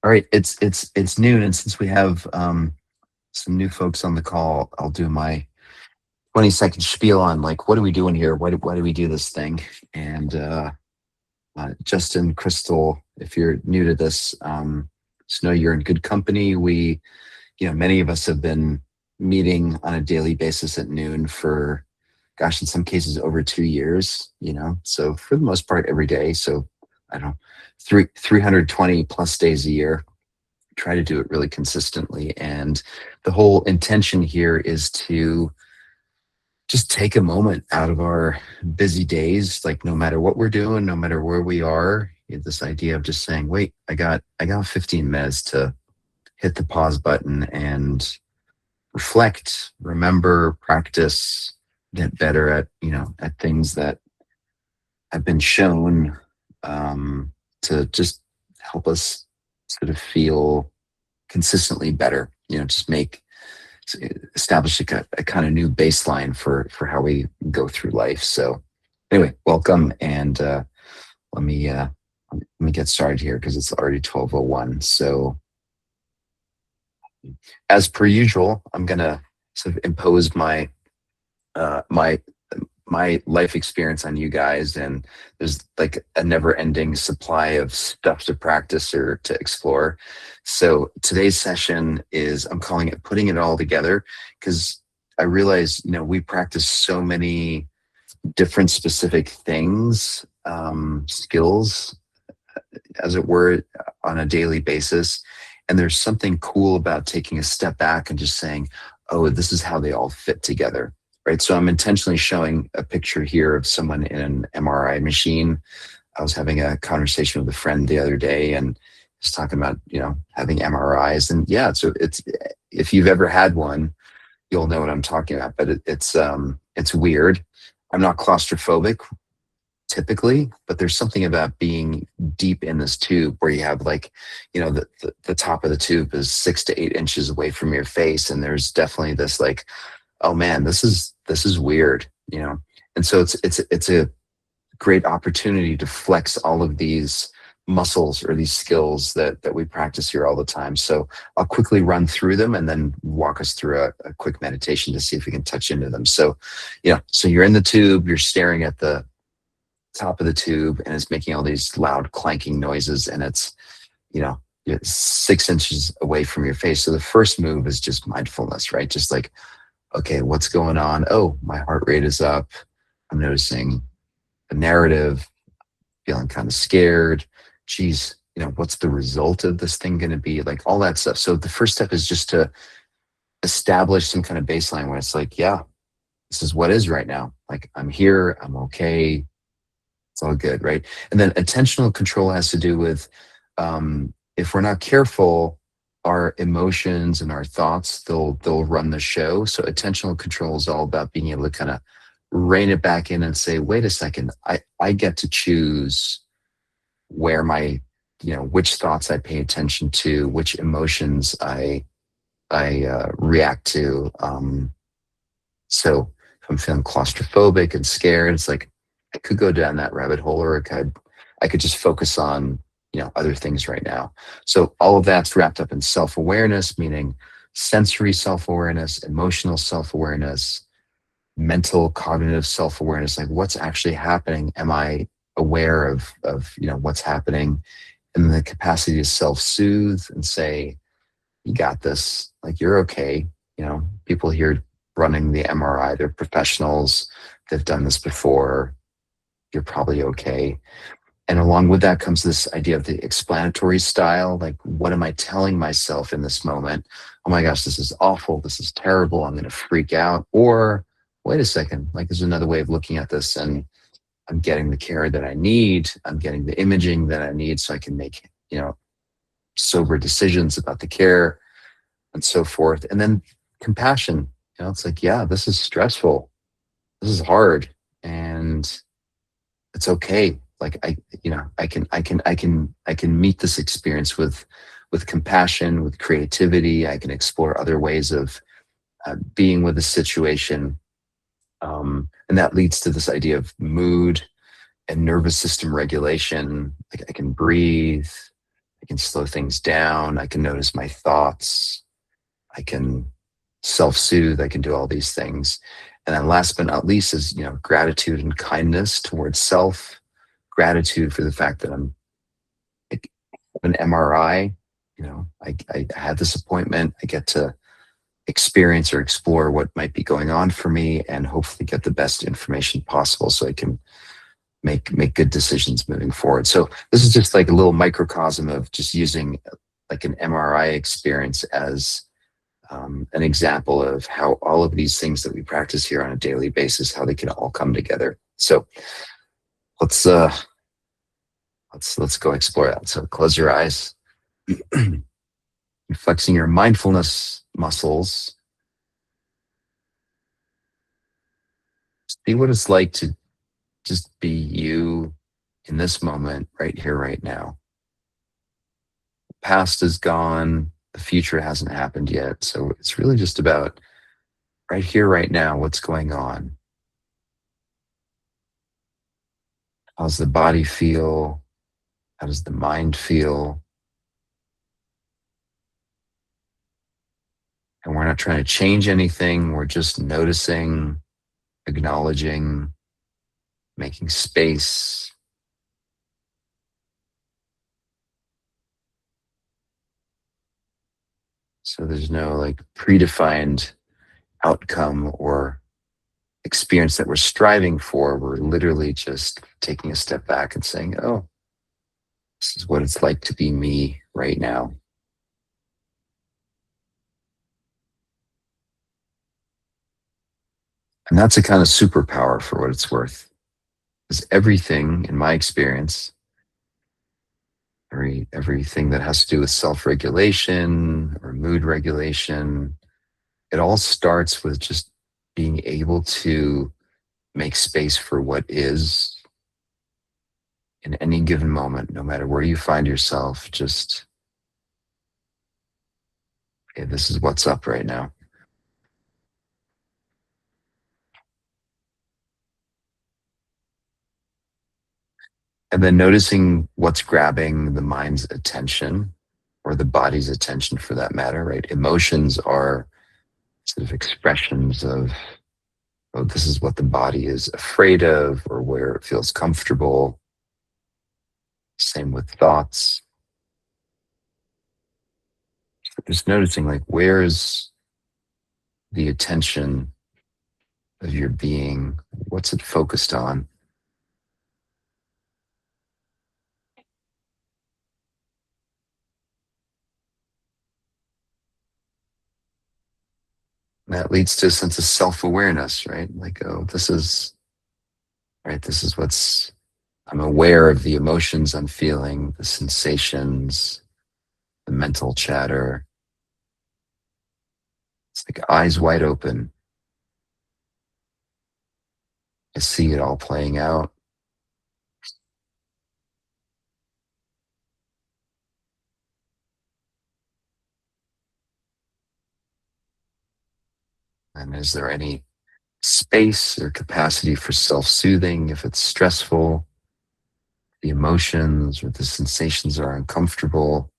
All right, it's noon, and since we have some new folks on the call, I'll do my 20-second spiel on like what are we doing here? Why do we do this thing? And Justin, Crystal, if you're new to this, just know you're in good company. Many of us have been meeting on a daily basis at noon for, gosh, in some cases over 2 years. So for the most part every day. So I don't know, 320 plus days a year. Try to do it really consistently. And the whole intention here is to just take a moment out of our busy days, like no matter what we're doing, no matter where we are, this idea of just saying, wait, I got 15 minutes to hit the pause button and reflect, remember, practice, get better at things that have been shown to just help us sort of feel consistently better, just establish a kind of new baseline for how we go through life. So anyway, welcome. And let me get started here because it's already 12:01. So as per usual, I'm going to sort of impose my life experience on you guys, and there's like a never-ending supply of stuff to practice or to explore. So today's session is, I'm calling it putting it all together, because I realize we practice so many different specific things, skills as it were, on a daily basis, and there's something cool about taking a step back and just saying, oh, this is how they all fit together. Right. So I'm intentionally showing a picture here of someone in an MRI machine. I was having a conversation with a friend the other day and just talking about, having MRIs. And yeah, so it's if you've ever had one, you'll know what I'm talking about. But it's weird. I'm not claustrophobic typically, but there's something about being deep in this tube where you have like, the top of the tube is 6 to 8 inches away from your face. And there's definitely this like, oh man, this is weird, And so it's a great opportunity to flex all of these muscles or these skills that we practice here all the time. So I'll quickly run through them and then walk us through a quick meditation to see if we can touch into them. So, so you're in the tube, you're staring at the top of the tube, and it's making all these loud clanking noises, and it's, you're 6 inches away from your face. So the first move is just mindfulness, right? Just like, okay, what's going on? Oh, my heart rate is up. I'm noticing the narrative, feeling kind of scared. Geez, what's the result of this thing going to be? Like all that stuff. So the first step is just to establish some kind of baseline where it's like, yeah, this is what is right now. Like I'm here, I'm okay. It's all good, right? And then attentional control has to do with, if we're not careful, our emotions and our thoughts, they'll run the show. So attentional control is all about being able to kind of rein it back in and say, wait a second, I get to choose where my, which thoughts I pay attention to, which emotions I react to. So if I'm feeling claustrophobic and scared, it's like I could go down that rabbit hole, or I could just focus on other things right now. So all of that's wrapped up in self-awareness, meaning sensory self-awareness, emotional self-awareness, mental cognitive self-awareness. Like what's actually happening? Am I aware of what's happening? And the capacity to self-soothe and say, you got this, like you're okay. People here running the MRI, they're professionals, they've done this before, you're probably okay. And along with that comes this idea of the explanatory style. Like, what am I telling myself in this moment? Oh my gosh, this is awful. This is terrible. I'm going to freak out. Or wait a second, like there's another way of looking at this, and I'm getting the care that I need. I'm getting the imaging that I need so I can make, sober decisions about the care and so forth. And then compassion, it's like, yeah, this is stressful. This is hard, and it's okay. Like I can meet this experience with compassion, with creativity. I can explore other ways of being with the situation, and that leads to this idea of mood and nervous system regulation. Like I can breathe, I can slow things down. I can notice my thoughts. I can self-soothe. I can do all these things. And then last but not least is, gratitude and kindness towards self, gratitude for the fact that I'm like, an MRI. I had this appointment. I get to experience or explore what might be going on for me and hopefully get the best information possible so I can make good decisions moving forward. So this is just like a little microcosm of just using like an MRI experience as an example of how all of these things that we practice here on a daily basis, how they can all come together. So let's let's go explore that. So close your eyes, flexing your mindfulness muscles. See what it's like to just be you in this moment, right here, right now. The past is gone. The future hasn't happened yet. So it's really just about right here, right now, what's going on. How's the body feel? How does the mind feel? And we're not trying to change anything. We're just noticing, acknowledging, making space. So there's no like predefined outcome or experience that we're striving for. We're literally just taking a step back and saying, oh, this is what it's like to be me right now. And that's a kind of superpower for what it's worth. Because everything, in my experience, everything that has to do with self-regulation or mood regulation, it all starts with just being able to make space for what is in any given moment, no matter where you find yourself. Just, okay, this is what's up right now. And then noticing what's grabbing the mind's attention or the body's attention for that matter, right? Emotions are sort of expressions of, oh, this is what the body is afraid of or where it feels comfortable. Same with thoughts. Just noticing like where's the attention of your being? What's it focused on? And that leads to a sense of self-awareness, right? Like, oh, this is right, this is what's I'm aware of the emotions I'm feeling, the sensations, the mental chatter. It's like eyes wide open. I see it all playing out. And is there any space or capacity for self-soothing if it's stressful, the emotions or the sensations are uncomfortable?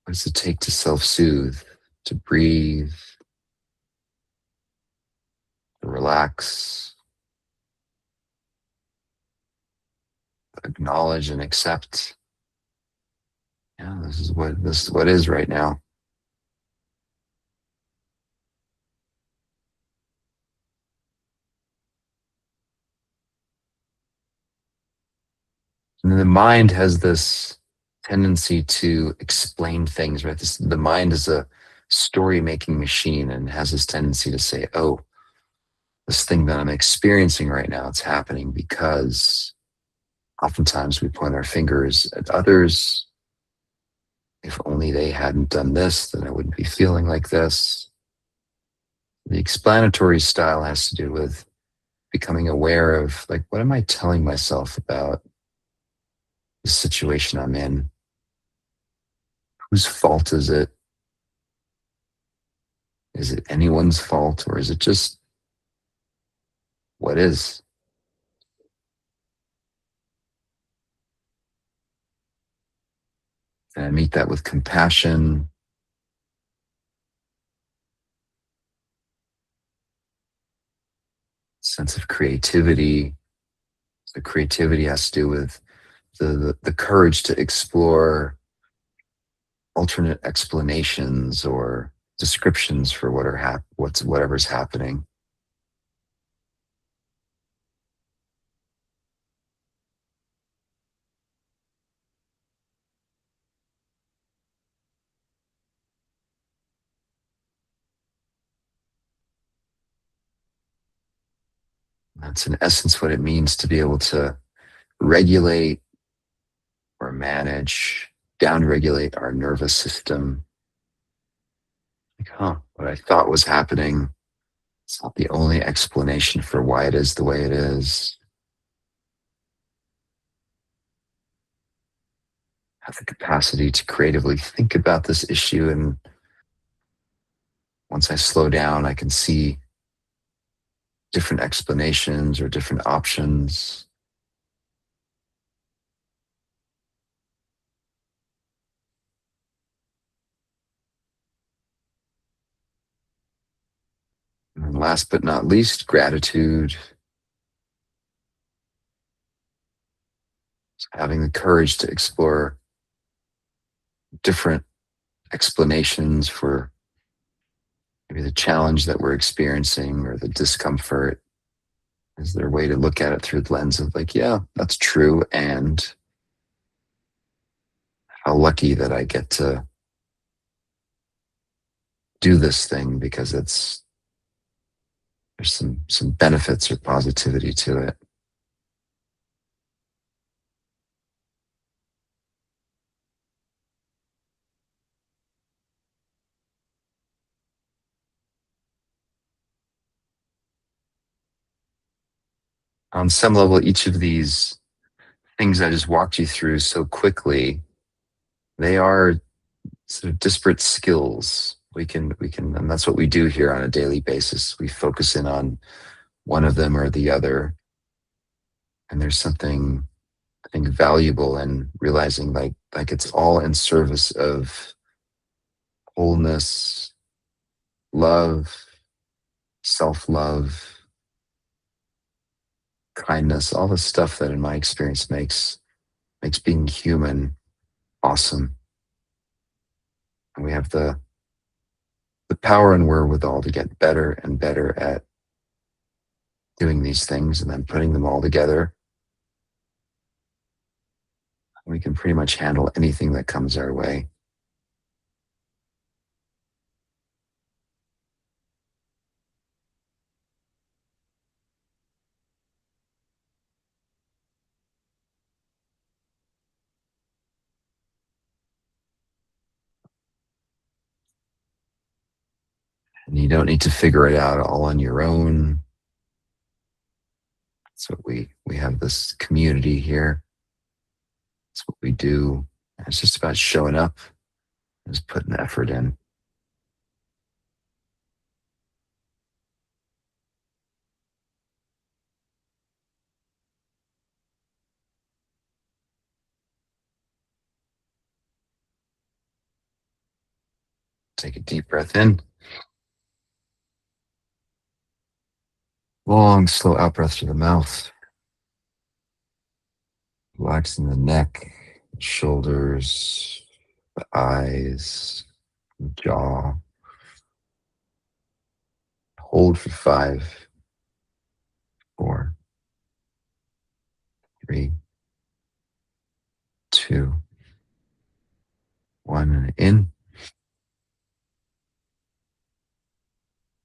What does it take to self-soothe, to breathe, to relax, acknowledge and accept? Yeah, this is what is right now. And the mind has this tendency to explain things, right? The mind is a story making machine and has this tendency to say, oh, this thing that I'm experiencing right now, it's happening because oftentimes we point our fingers at others. If only they hadn't done this, then I wouldn't be feeling like this. The explanatory style has to do with becoming aware of like, what am I telling myself about the situation I'm in? Whose fault is it? Is it anyone's fault or is it just what is? And I meet that with compassion, sense of creativity. The creativity has to do with the courage to explore alternate explanations or descriptions for whatever's happening. That's in essence what it means to be able to regulate or manage, downregulate our nervous system. Like, what I thought was happening, it's not the only explanation for why it is the way it is. Have the capacity to creatively think about this issue. And once I slow down, I can see different explanations or different options. And last but not least, gratitude. Having the courage to explore different explanations for maybe the challenge that we're experiencing or the discomfort. Is there a way to look at it through the lens of like, yeah, that's true, and how lucky that I get to do this thing because there's some benefits or positivity to it. On some level, each of these things I just walked you through so quickly, they are sort of disparate skills. And that's what we do here on a daily basis. We focus in on one of them or the other. And there's something I think valuable in realizing like it's all in service of wholeness, love, self-love, kindness, all the stuff that in my experience makes being human awesome. And we have the power and wherewithal to get better and better at doing these things and then putting them all together. We can pretty much handle anything that comes our way. And you don't need to figure it out all on your own. That's what we have this community here. That's what we do. And it's just about showing up, just putting effort in. Take a deep breath in. Long, slow out breath through the mouth. Relaxing the neck, shoulders, the eyes, the jaw. Hold for 5, 4, 3, 2, 1. And in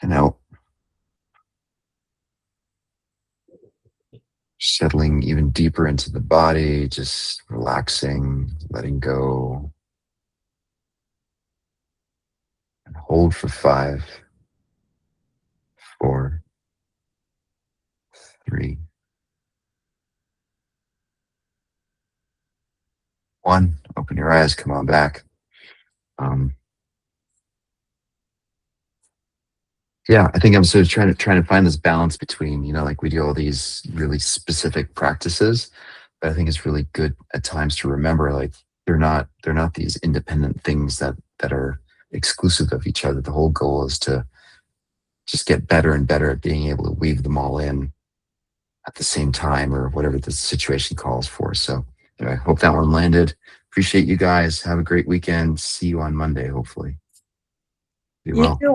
and out. Settling even deeper into the body, just relaxing, letting go. And hold for 5, 4, 3, 1. Open your eyes, come on back. Um, yeah, I think I'm sort of trying to find this balance between, like we do all these really specific practices, but I think it's really good at times to remember, like, they're not these independent things that are exclusive of each other. The whole goal is to just get better and better at being able to weave them all in at the same time, or whatever the situation calls for. So anyway, hope that one landed. Appreciate you guys. Have a great weekend. See you on Monday, hopefully. Be You well. too.